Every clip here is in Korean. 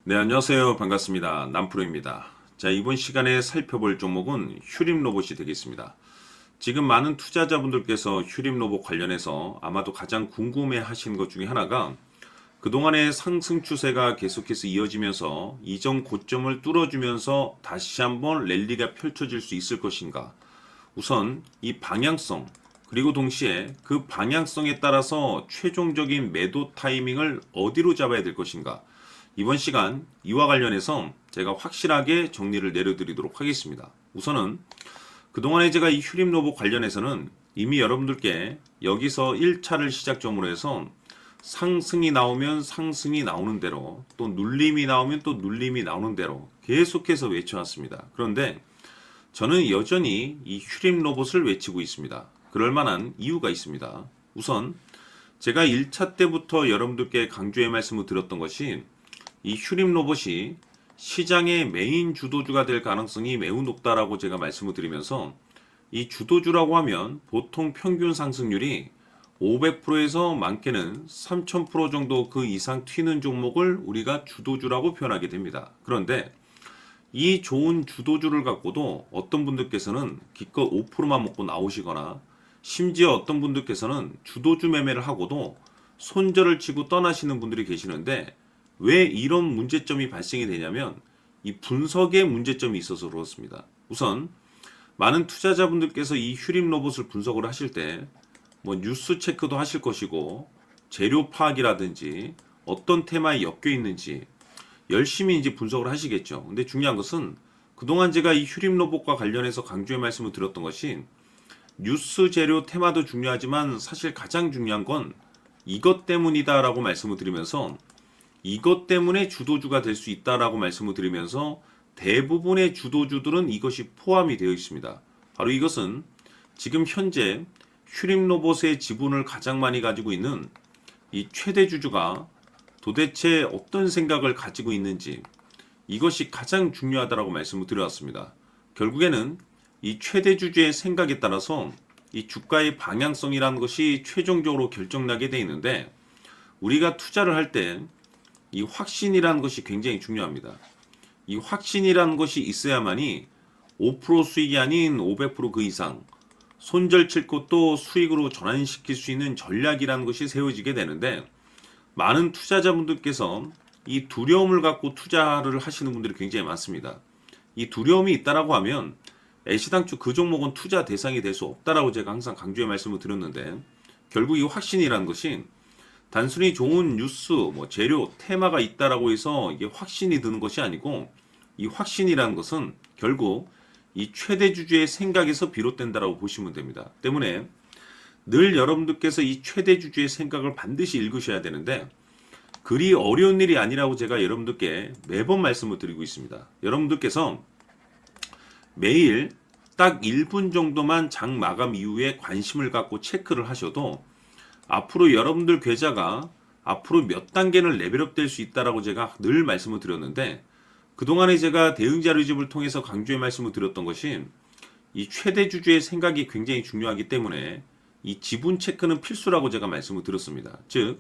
네, 안녕하세요. 반갑습니다. 남프로입니다. 자, 이번 시간에 살펴볼 종목은 휴림 로봇이 되겠습니다. 지금 많은 투자자분들께서 휴림 로봇 관련해서 아마도 가장 궁금해 하시는 것 중에 하나가 그동안의 상승 추세가 계속해서 이어지면서 이전 고점을 뚫어주면서 다시 한번 랠리가 펼쳐질 수 있을 것인가. 우선 이 방향성, 그리고 동시에 그 방향성에 따라서 최종적인 매도 타이밍을 어디로 잡아야 될 것인가. 이번 시간 이와 관련해서 제가 확실하게 정리를 내려드리도록 하겠습니다. 우선은 그동안에 제가 이 휴림 로봇 관련해서는 이미 여러분들께 여기서 1차를 시작점으로 해서 상승이 나오면 상승이 나오는 대로, 또 눌림이 나오면 또 눌림이 나오는 대로 계속해서 외쳐왔습니다. 그런데 저는 여전히 이 휴림 로봇을 외치고 있습니다. 그럴 만한 이유가 있습니다. 우선 제가 1차 때부터 여러분들께 강조의 말씀을 드렸던 것이 이 휴림 로봇이 시장의 메인 주도주가 될 가능성이 매우 높다라고 제가 말씀을 드리면서, 이 주도주라고 하면 보통 평균 상승률이 500%에서 많게는 3000% 정도 그 이상 튀는 종목을 우리가 주도주라고 표현하게 됩니다. 그런데 이 좋은 주도주를 갖고도 어떤 분들께서는 기껏 5%만 먹고 나오시거나, 심지어 어떤 분들께서는 주도주 매매를 하고도 손절을 치고 떠나시는 분들이 계시는데, 왜 이런 문제점이 발생이 되냐면 이 분석에 문제점이 있어서 그렇습니다. 우선 많은 투자자분들께서 이 휴림 로봇을 분석을 하실 때 뭐 뉴스 체크도 하실 것이고, 재료 파악이라든지 어떤 테마에 엮여 있는지 열심히 이제 분석을 하시겠죠. 근데 중요한 것은 그동안 제가 이 휴림 로봇과 관련해서 강조의 말씀을 드렸던 것이, 뉴스 재료 테마도 중요하지만 사실 가장 중요한 건 이것 때문이다라고 말씀을 드리면서, 이것 때문에 주도주가 될 수 있다라고 말씀을 드리면서 대부분의 주도주들은 이것이 포함이 되어 있습니다. 바로 이것은 지금 현재 휴림 로봇의 지분을 가장 많이 가지고 있는 이 최대 주주가 도대체 어떤 생각을 가지고 있는지, 이것이 가장 중요하다라고 말씀을 드려왔습니다. 결국에는 이 최대 주주의 생각에 따라서 이 주가의 방향성이라는 것이 최종적으로 결정나게 되어 있는데, 우리가 투자를 할 때 이 확신이라는 것이 굉장히 중요합니다. 이 확신이라는 것이 있어야만이 5% 수익이 아닌 500%그 이상 손절 칠 것도 수익으로 전환시킬 수 있는 전략이라는 것이 세워지게 되는데, 많은 투자자분들께서 이 두려움을 갖고 투자를 하시는 분들이 굉장히 많습니다. 이 두려움이 있다라고 하면 애시당초 그 종목은 투자 대상이 될 수 없다라고 제가 항상 강조의 말씀을 드렸는데, 결국 이 확신이라는 것이 단순히 좋은 뉴스, 뭐 재료, 테마가 있다라고 해서 이게 확신이 드는 것이 아니고, 이 확신이라는 것은 결국 이 최대 주주의 생각에서 비롯된다라고 보시면 됩니다. 때문에 늘 여러분들께서 이 최대 주주의 생각을 반드시 읽으셔야 되는데, 그리 어려운 일이 아니라고 제가 여러분들께 매번 말씀을 드리고 있습니다. 여러분들께서 매일 딱 1분 정도만 장 마감 이후에 관심을 갖고 체크를 하셔도 앞으로 여러분들 계좌가 앞으로 몇 단계는 레벨업 될 수 있다라고 제가 늘 말씀을 드렸는데, 그동안에 제가 대응 자료집을 통해서 강조의 말씀을 드렸던 것이, 이 최대 주주의 생각이 굉장히 중요하기 때문에 이 지분 체크는 필수라고 제가 말씀을 드렸습니다. 즉,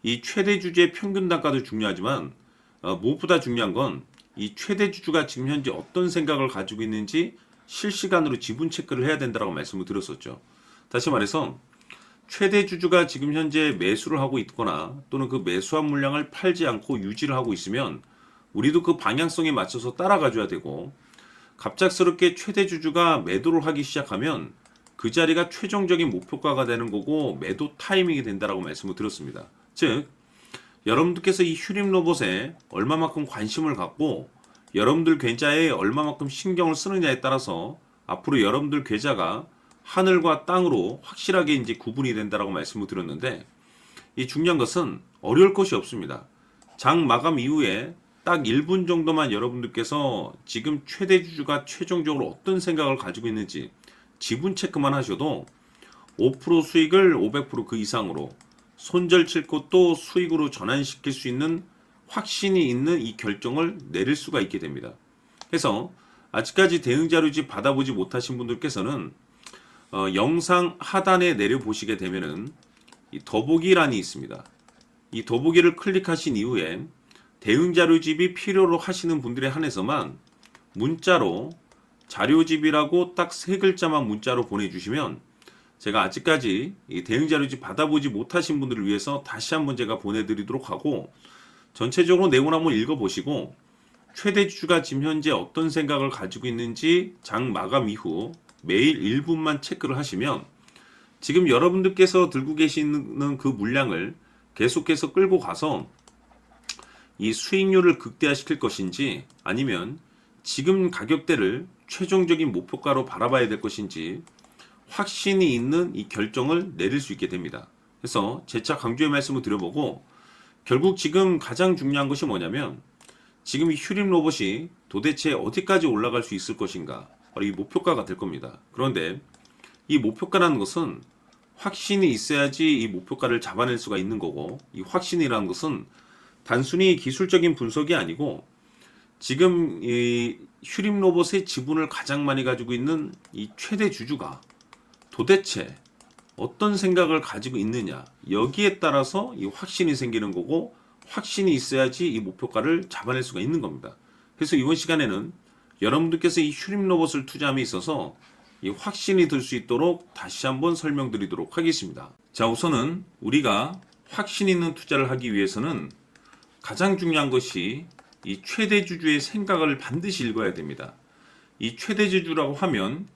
이 최대 주주의 평균 단가도 중요하지만 무엇보다 중요한 건 이 최대 주주가 지금 현재 어떤 생각을 가지고 있는지 실시간으로 지분 체크를 해야 된다고 말씀을 드렸었죠. 다시 말해서 최대 주주가 지금 현재 매수를 하고 있거나, 또는 그 매수한 물량을 팔지 않고 유지를 하고 있으면 우리도 그 방향성에 맞춰서 따라가줘야 되고, 갑작스럽게 최대 주주가 매도를 하기 시작하면 그 자리가 최종적인 목표가가 되는 거고 매도 타이밍이 된다라고 말씀을 드렸습니다. 즉, 여러분들께서 이 휴림 로봇에 얼마만큼 관심을 갖고 여러분들 계좌에 얼마만큼 신경을 쓰느냐에 따라서 앞으로 여러분들 계좌가 하늘과 땅으로 확실하게 이제 구분이 된다라고 말씀을 드렸는데, 이 중요한 것은 어려울 것이 없습니다. 장 마감 이후에 딱 1분 정도만 여러분들께서 지금 최대 주주가 최종적으로 어떤 생각을 가지고 있는지 지분 체크만 하셔도 5% 수익을 500%그 이상으로 손절 칠 것도 수익으로 전환시킬 수 있는 확신이 있는 이 결정을 내릴 수가 있게 됩니다. 그래서 아직까지 대응 자료집 받아보지 못하신 분들께서는 영상 하단에 내려보시게 되면은 이 더보기란이 있습니다. 이 더보기를 클릭하신 이후에 대응 자료집이 필요로 하시는 분들에 한해서만 문자로 자료집이라고 딱 세 글자만 문자로 보내주시면 제가 아직까지 이 대응 자료집 받아보지 못하신 분들을 위해서 다시 한번 제가 보내드리도록 하고, 전체적으로 내용을 한번 읽어보시고 최대 주주가 지금 현재 어떤 생각을 가지고 있는지 장 마감 이후 매일 1분만 체크를 하시면 지금 여러분들께서 들고 계시는 그 물량을 계속해서 끌고 가서 이 수익률을 극대화시킬 것인지, 아니면 지금 가격대를 최종적인 목표가로 바라봐야 될 것인지 확신이 있는 이 결정을 내릴 수 있게 됩니다. 그래서 재차 강조의 말씀을 드려보고, 결국 지금 가장 중요한 것이 뭐냐면 지금 이 휴림 로봇이 도대체 어디까지 올라갈 수 있을 것인가, 바로 이 목표가가 될 겁니다. 그런데 이 목표가라는 것은 확신이 있어야지 이 목표가를 잡아낼 수가 있는 거고, 이 확신이라는 것은 단순히 기술적인 분석이 아니고 지금 이 휴림 로봇의 지분을 가장 많이 가지고 있는 이 최대 주주가 도대체 어떤 생각을 가지고 있느냐, 여기에 따라서 이 확신이 생기는 거고, 확신이 있어야지 이 목표가를 잡아낼 수가 있는 겁니다. 그래서 이번 시간에는 여러분들께서 이 휴림 로봇을 투자함에 있어서 이 확신이 들 수 있도록 다시 한번 설명드리도록 하겠습니다. 자, 우선은 우리가 확신 있는 투자를 하기 위해서는 가장 중요한 것이 이 최대 주주의 생각을 반드시 읽어야 됩니다. 이 최대 주주라고 하면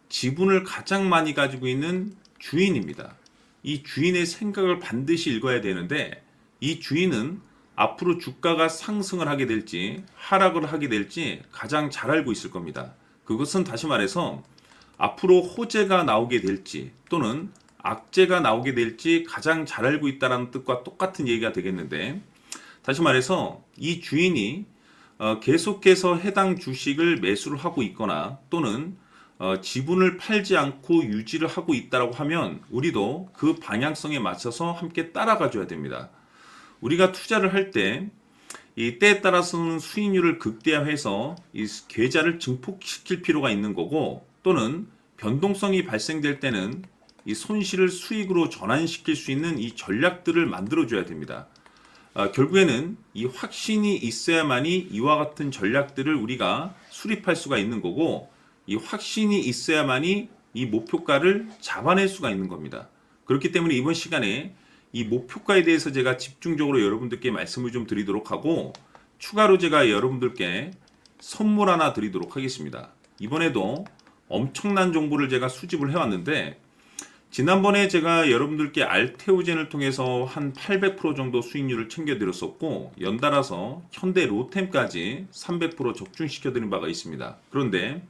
지분을 가장 많이 가지고 있는 주인입니다. 이 주인의 생각을 반드시 읽어야 되는데, 이 주인은 앞으로 주가가 상승을 하게 될지 하락을 하게 될지 가장 잘 알고 있을 겁니다. 그것은 다시 말해서 앞으로 호재가 나오게 될지 또는 악재가 나오게 될지 가장 잘 알고 있다는 뜻과 똑같은 얘기가 되겠는데, 다시 말해서 이 주인이 계속해서 해당 주식을 매수를 하고 있거나 또는 지분을 팔지 않고 유지를 하고 있다고 하면 우리도 그 방향성에 맞춰서 함께 따라가 줘야 됩니다. 우리가 투자를 할 때 이 때에 따라서는 수익률을 극대화해서 이 계좌를 증폭시킬 필요가 있는 거고, 또는 변동성이 발생될 때는 이 손실을 수익으로 전환시킬 수 있는 이 전략들을 만들어 줘야 됩니다. 결국에는 이 확신이 있어야만이 이와 같은 전략들을 우리가 수립할 수가 있는 거고, 이 확신이 있어야만이 이 목표가를 잡아낼 수가 있는 겁니다. 그렇기 때문에 이번 시간에 이 목표가에 대해서 제가 집중적으로 여러분들께 말씀을 좀 드리도록 하고, 추가로 제가 여러분들께 선물 하나 드리도록 하겠습니다. 이번에도 엄청난 정보를 제가 수집을 해왔는데, 지난번에 제가 여러분들께 알테오젠을 통해서 한 800% 정도 수익률을 챙겨드렸었고, 연달아서 현대 로템까지 300% 적중시켜드린 바가 있습니다. 그런데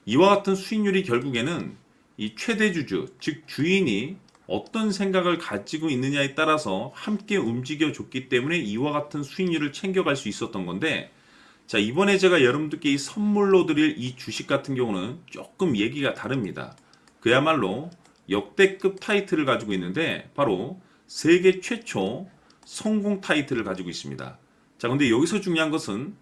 이와 같은 수익률이 결국에는 이 최대 주주, 즉 주인이 어떤 생각을 가지고 있느냐에 따라서 함께 움직여 줬기 때문에 이와 같은 수익률을 챙겨갈 수 있었던 건데, 자, 이번에 제가 여러분들께 이 선물로 드릴 이 주식 같은 경우는 조금 얘기가 다릅니다. 그야말로 역대급 타이틀을 가지고 있는데 바로 세계 최초 성공 타이틀을 가지고 있습니다. 자, 근데 여기서 중요한 것은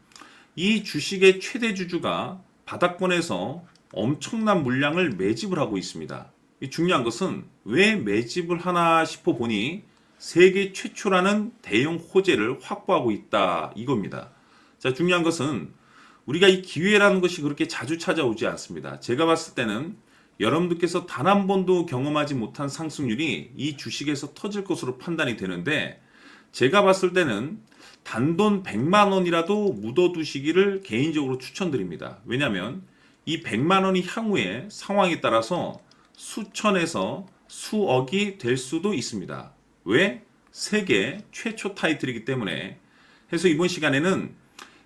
이 주식의 최대 주주가 바닥권에서 엄청난 물량을 매집을 하고 있습니다. 이 중요한 것은 왜 매집을 하나 싶어 보니 세계 최초라는 대형 호재를 확보하고 있다, 이겁니다. 자, 중요한 것은 우리가 이 기회라는 것이 그렇게 자주 찾아오지 않습니다. 제가 봤을 때는 여러분들께서 단 한 번도 경험하지 못한 상승률이 이 주식에서 터질 것으로 판단이 되는데, 제가 봤을 때는 단돈 100만 원이라도 묻어두시기를 개인적으로 추천드립니다. 왜냐하면 이 100만 원이 향후에 상황에 따라서 수천에서 수억이 될 수도 있습니다. 왜? 세계 최초 타이틀이기 때문에. 해서 이번 시간에는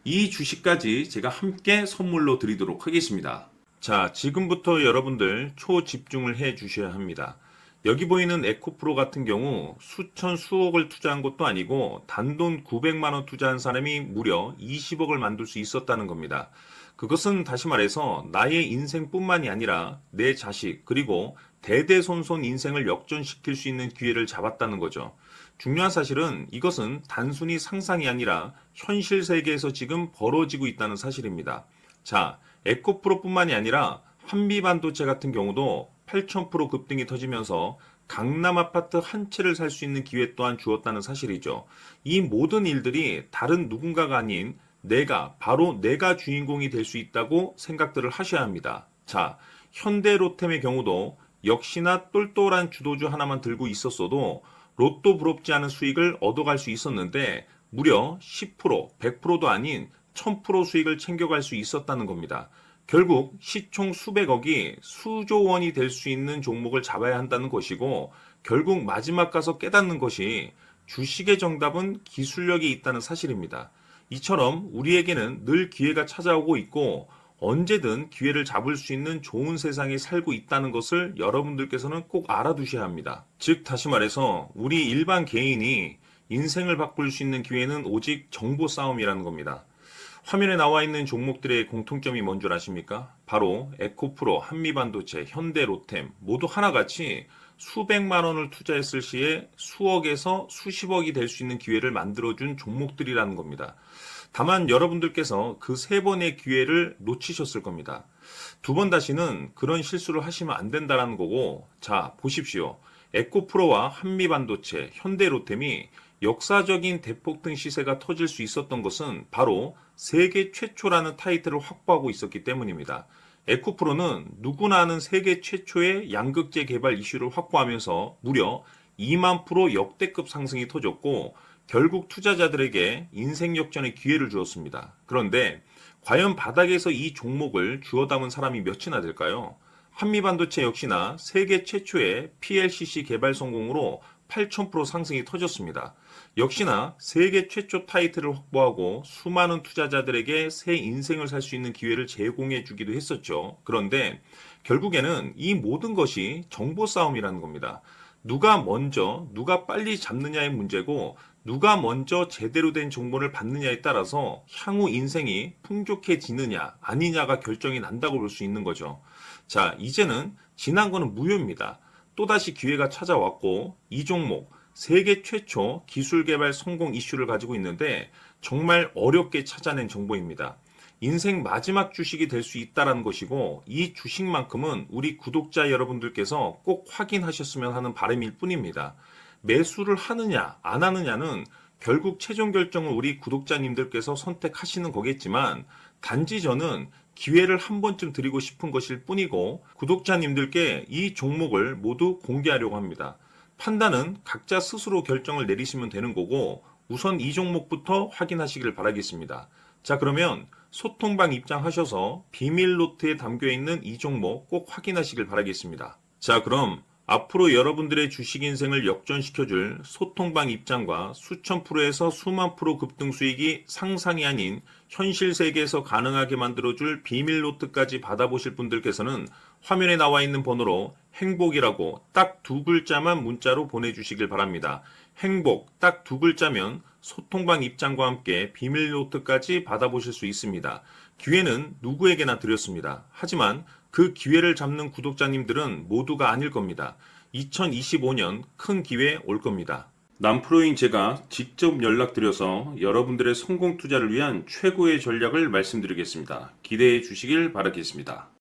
이 주식까지 제가 함께 선물로 드리도록 하겠습니다. 자, 지금부터 여러분들 초집중을 해 주셔야 합니다. 여기 보이는 에코프로 같은 경우 수천 수억을 투자한 것도 아니고 단돈 900만 원 투자한 사람이 무려 20억을 만들 수 있었다는 겁니다. 그것은 다시 말해서 나의 인생뿐만이 아니라 내 자식 그리고 대대손손 인생을 역전시킬 수 있는 기회를 잡았다는 거죠. 중요한 사실은 이것은 단순히 상상이 아니라 현실 세계에서 지금 벌어지고 있다는 사실입니다. 자, 에코프로뿐만이 아니라 한미반도체 같은 경우도 8000% 급등이 터지면서 강남 아파트 한 채를 살 수 있는 기회 또한 주었다는 사실이죠. 이 모든 일들이 다른 누군가가 아닌 바로 내가 주인공이 될 수 있다고 생각들을 하셔야 합니다. 자, 현대로템의 경우도 역시나 똘똘한 주도주 하나만 들고 있었어도 로또 부럽지 않은 수익을 얻어갈 수 있었는데 무려 10%, 100%도 아닌 1000% 수익을 챙겨갈 수 있었다는 겁니다. 결국 시총 수백억이 수조 원이 될 수 있는 종목을 잡아야 한다는 것이고 결국 마지막 가서 깨닫는 것이 주식의 정답은 기술력이 있다는 사실입니다. 이처럼 우리에게는 늘 기회가 찾아오고 있고 언제든 기회를 잡을 수 있는 좋은 세상에 살고 있다는 것을 여러분들께서는 꼭 알아두셔야 합니다. 즉 다시 말해서 우리 일반 개인이 인생을 바꿀 수 있는 기회는 오직 정보 싸움이라는 겁니다. 화면에 나와 있는 종목들의 공통점이 뭔 줄 아십니까? 바로 에코프로, 한미반도체, 현대로템 모두 하나같이 수백만 원을 투자했을 시에 수억에서 수십억이 될 수 있는 기회를 만들어준 종목들이라는 겁니다. 다만 여러분들께서 그 세 번의 기회를 놓치셨을 겁니다. 두 번 다시는 그런 실수를 하시면 안 된다는 거고, 자, 보십시오. 에코프로와 한미반도체, 현대로템이 역사적인 대폭등 시세가 터질 수 있었던 것은 바로 세계 최초라는 타이틀을 확보하고 있었기 때문입니다. 에코프로는 누구나 아는 세계 최초의 양극재 개발 이슈를 확보하면서 무려 2만 프로 역대급 상승이 터졌고 결국 투자자들에게 인생 역전의 기회를 주었습니다. 그런데 과연 바닥에서 이 종목을 주워 담은 사람이 몇이나 될까요? 한미반도체 역시나 세계 최초의 PLCC 개발 성공으로 8,000% 상승이 터졌습니다. 역시나 세계 최초 타이틀을 확보하고 수많은 투자자들에게 새 인생을 살 수 있는 기회를 제공해 주기도 했었죠. 그런데 결국에는 이 모든 것이 정보 싸움이라는 겁니다. 누가 먼저, 누가 빨리 잡느냐의 문제고 누가 먼저 제대로 된 정보를 받느냐에 따라서 향후 인생이 풍족해지느냐 아니냐가 결정이 난다고 볼 수 있는 거죠. 자, 이제는 지난 거는 무효입니다. 또다시 기회가 찾아왔고 이 종목 세계 최초 기술 개발 성공 이슈를 가지고 있는데 정말 어렵게 찾아낸 정보입니다. 인생 마지막 주식이 될 수 있다는 것이고 이 주식만큼은 우리 구독자 여러분들께서 꼭 확인하셨으면 하는 바람일 뿐입니다. 매수를 하느냐 안 하느냐는 결국 최종 결정을 우리 구독자님들께서 선택하시는 거겠지만 단지 저는 기회를 한 번쯤 드리고 싶은 것일 뿐이고 구독자님들께 이 종목을 모두 공개하려고 합니다. 판단은 각자 스스로 결정을 내리시면 되는 거고 우선 이 종목부터 확인하시길 바라겠습니다. 자, 그러면 소통방 입장하셔서 비밀 노트에 담겨있는 이 종목 꼭 확인하시길 바라겠습니다. 자, 그럼 앞으로 여러분들의 주식 인생을 역전시켜줄 소통방 입장과 수천 프로에서 수만 프로 급등 수익이 상상이 아닌 현실 세계에서 가능하게 만들어줄 비밀 노트까지 받아보실 분들께서는 화면에 나와 있는 번호로 행복이라고 딱 두 글자만 문자로 보내주시길 바랍니다. 행복 딱 두 글자면 소통방 입장과 함께 비밀 노트까지 받아보실 수 있습니다. 기회는 누구에게나 드렸습니다. 하지만 그 기회를 잡는 구독자님들은 모두가 아닐 겁니다. 2025년 큰 기회 올 겁니다. 남프로인 제가 직접 연락드려서 여러분들의 성공 투자를 위한 최고의 전략을 말씀드리겠습니다. 기대해 주시길 바라겠습니다.